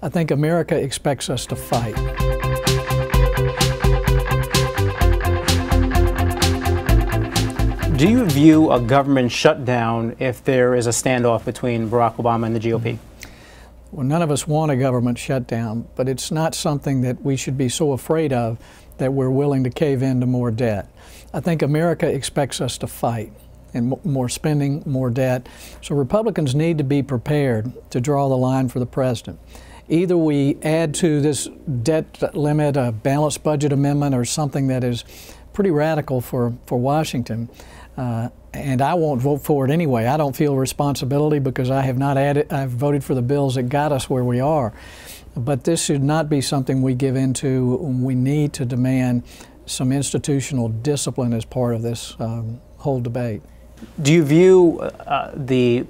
I think America expects us to fight. Do you view a government shutdown if there is a standoff between Barack Obama and the GOP? Well, none of us want a government shutdown, but it's not something that we should be so afraid of that we're willing to cave into more debt. I think America expects us to fight, and more spending, more debt. So Republicans need to be prepared to draw the line for the president. Either we add to this debt limit a balanced budget amendment or something that is pretty radical for Washington. And I won't vote for it anyway. I don't feel responsibility because I've voted for the bills that got us where we are. But this should not be something we give into. We need to demand some institutional discipline as part of this whole debate. Do you view the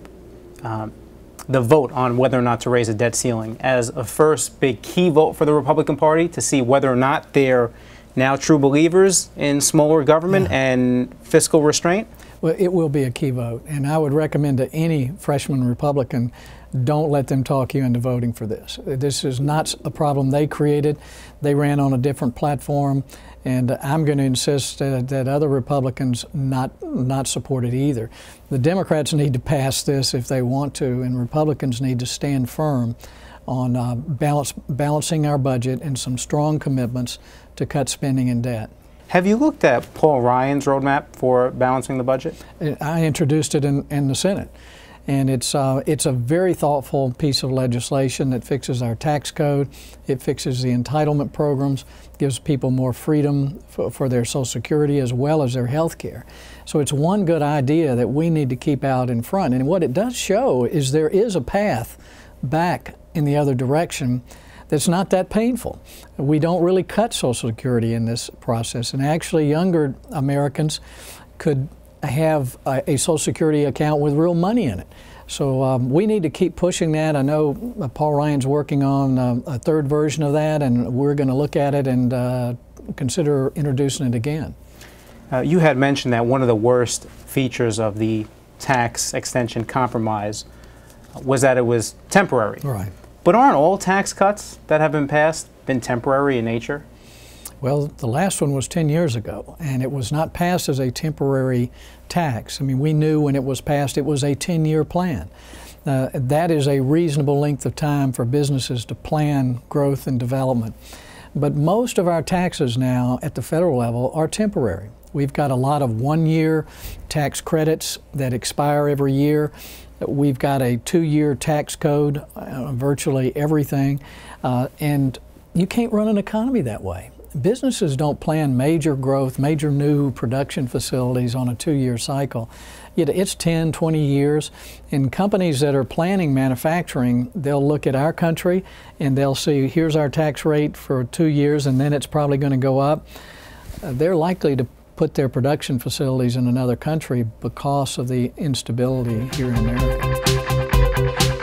vote on whether or not to raise a debt ceiling as a first big key vote for the Republican Party to see whether or not they're now true believers in smaller government and fiscal restraint? Well, it will be a key vote, and I would recommend to any freshman Republican, don't let them talk you into voting for this. This is not a problem they created. They ran on a different platform, and I'm going to insist that other Republicans not support it either. The Democrats need to pass this if they want to, and Republicans need to stand firm on balancing our budget and some strong commitments to cut spending and debt. Have you looked at Paul Ryan's roadmap for balancing the budget? I introduced it in the Senate, and it's a very thoughtful piece of legislation that fixes our tax code. It fixes the entitlement programs, gives people more freedom for their Social Security as well as their health care. So it's one good idea that we need to keep out in front. And what it does show is there is a path back in the other direction that's not that painful. We don't really cut Social Security in this process, and actually younger Americans could have a Social Security account with real money in it. So we need to keep pushing that. I know Paul Ryan's working on a third version of that, and we're going to look at it and consider introducing it again. You had mentioned that one of the worst features of the tax extension compromise was that it was temporary. Right. But aren't all tax cuts that have been passed been temporary in nature? Well, the last one was 10 years ago, and it was not passed as a temporary tax. I mean, we knew when it was passed it was a 10-year plan. That is a reasonable length of time for businesses to plan growth and development. But most of our taxes now at the federal level are temporary. We've got a lot of one-year tax credits that expire every year. We've got a 2-year tax code, virtually everything, and you can't run an economy that way. Businesses don't plan major growth, major new production facilities on a 2-year cycle. Yet it's 10, 20 years, and companies that are planning manufacturing, they'll look at our country and they'll see, here's our tax rate for 2 years and then it's probably going to go up. They're likely to put their production facilities in another country because of the instability here in America.